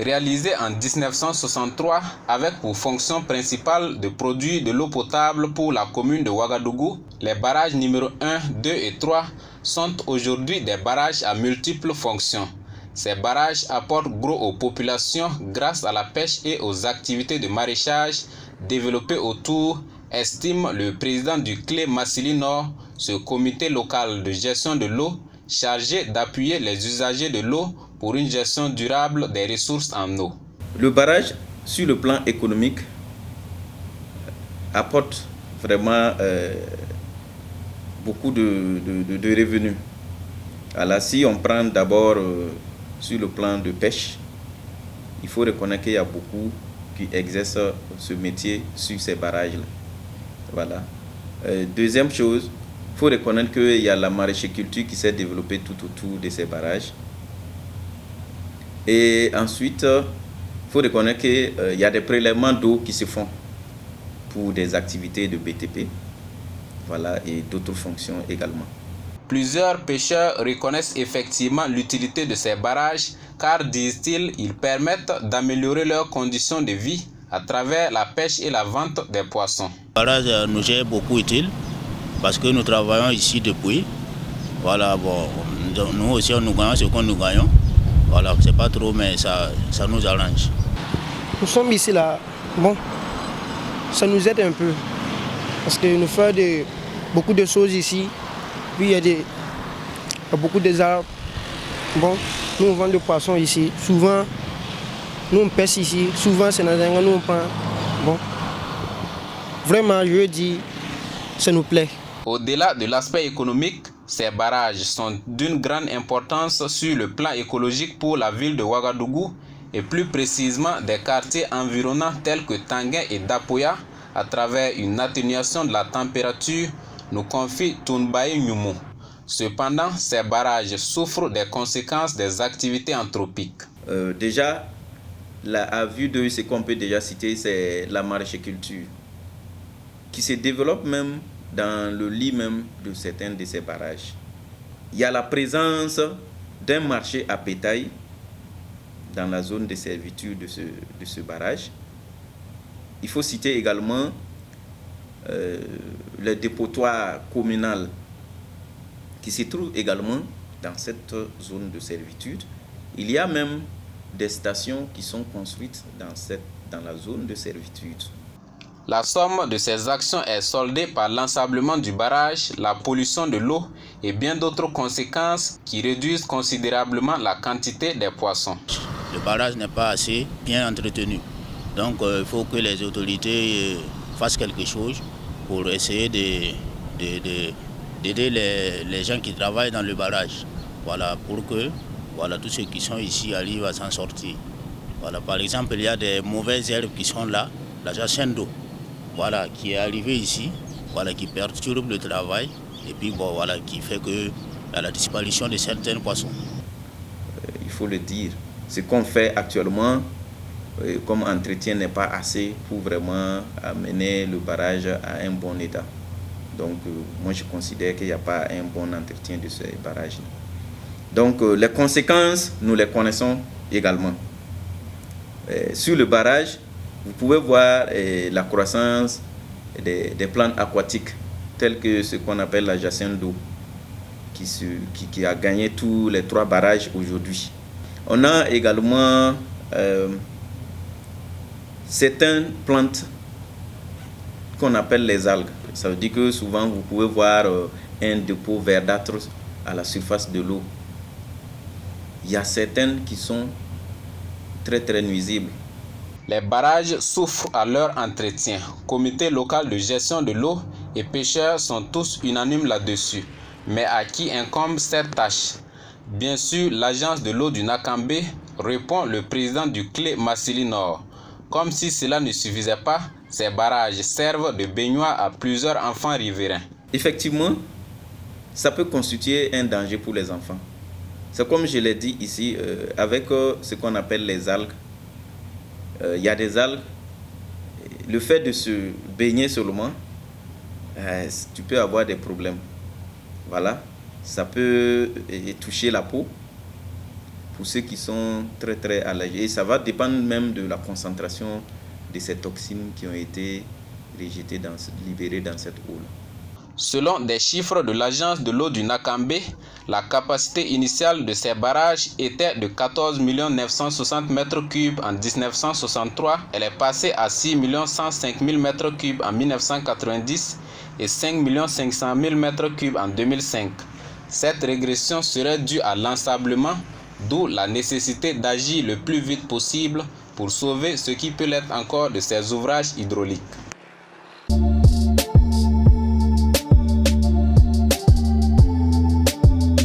Réalisé en 1963 avec pour fonction principale de produire de l'eau potable pour la commune de Ouagadougou, les barrages numéro 1, 2 et 3 sont aujourd'hui des barrages à multiples fonctions. Ces barrages apportent gros aux populations grâce à la pêche et aux activités de maraîchage développées autour, estime le président du CLE Massili Nord, ce comité local de gestion de l'eau chargé d'appuyer les usagers de l'eau pour une gestion durable des ressources en eau. Le barrage, sur le plan économique, apporte vraiment beaucoup de revenus. Alors, si on prend d'abord sur le plan de pêche, il faut reconnaître qu'il y a beaucoup qui exercent ce métier sur ces barrages-là. Voilà. Deuxième chose, il faut reconnaître qu'il y a la maraîchiculture qui s'est développée tout autour de ces barrages. Et ensuite, il faut reconnaître qu'il y a des prélèvements d'eau qui se font pour des activités de BTP, voilà, et d'autres fonctions également. Plusieurs pêcheurs reconnaissent effectivement l'utilité de ces barrages car, disent-ils, ils permettent d'améliorer leurs conditions de vie à travers la pêche et la vente des poissons. Le barrage nous est beaucoup utile parce que nous travaillons ici depuis. Voilà, bon, nous aussi nous gagnons ce que nous gagnons. Voilà, c'est pas trop, mais ça nous arrange. Nous sommes ici là, bon, ça nous aide un peu parce que nous faisons beaucoup de choses ici. Puis il y a beaucoup d'arbres. Bon, nous on vend des poissons ici. Souvent, nous on pêche ici. Souvent, c'est dans un nous on prend. Bon, vraiment, je dis, ça nous plaît. Au-delà de l'aspect économique, ces barrages sont d'une grande importance sur le plan écologique pour la ville de Ouagadougou et plus précisément des quartiers environnants tels que Tanguin et Dapoya à travers une atténuation de la température, nous confie Tounbaye Nyumu. Cependant, ces barrages souffrent des conséquences des activités anthropiques. Déjà, à vue de ce qu'on peut déjà citer, c'est la maraîchiculture qui se développe même dans le lit même de certains de ces barrages. Il y a la présence d'un marché à bétail dans la zone de servitude de ce barrage. Il faut citer également le dépotoir communal qui se trouve également dans cette zone de servitude. Il y a même des stations qui sont construites dans la zone de servitude. La somme de ces actions est soldée par l'ensablement du barrage, la pollution de l'eau et bien d'autres conséquences qui réduisent considérablement la quantité des poissons. Le barrage n'est pas assez bien entretenu. Donc il faut que les autorités fassent quelque chose pour essayer d'aider les gens qui travaillent dans le barrage. Voilà, pour que tous ceux qui sont ici arrivent à s'en sortir. Voilà, par exemple, il y a des mauvaises herbes qui sont là, la jacinthe d'eau. Voilà, qui est arrivé ici, voilà, qui perturbe le travail et puis bon, voilà, qui fait que la disparition de certains poissons. Il faut le dire, ce qu'on fait actuellement comme entretien n'est pas assez pour vraiment amener le barrage à un bon état. Donc moi je considère qu'il n'y a pas un bon entretien de ces barrages. Donc les conséquences, nous les connaissons également. Sur le barrage, vous pouvez voir la croissance des plantes aquatiques, telles que ce qu'on appelle la jacinthe d'eau, qui a gagné tous les 3 barrages aujourd'hui. On a également certaines plantes qu'on appelle les algues. Ça veut dire que souvent vous pouvez voir un dépôt verdâtre à la surface de l'eau. Il y a certaines qui sont très très nuisibles. Les barrages souffrent à leur entretien. Comité local de gestion de l'eau et pêcheurs sont tous unanimes là-dessus. Mais à qui incombe cette tâche? Bien sûr, l'agence de l'eau du Nakambé, répond le président du CLE Massili Nord. Comme si cela ne suffisait pas, ces barrages servent de baignoire à plusieurs enfants riverains. Effectivement, ça peut constituer un danger pour les enfants. C'est comme je l'ai dit ici, avec ce qu'on appelle les algues. Il y a des algues. Le fait de se baigner seulement, tu peux avoir des problèmes. Voilà, ça peut toucher la peau. pour ceux qui sont très allergiques. Et ça va dépendre même de la concentration de ces toxines qui ont été libérées dans cette eau. Selon des chiffres de l'agence de l'eau du Nakambe, la capacité initiale de ces barrages était de 14 960 m3 en 1963. Elle est passée à 6 105 000 m3 en 1990 et 5 500 000 m3 en 2005. Cette régression serait due à l'ensablement, d'où la nécessité d'agir le plus vite possible pour sauver ce qui peut l'être encore de ces ouvrages hydrauliques.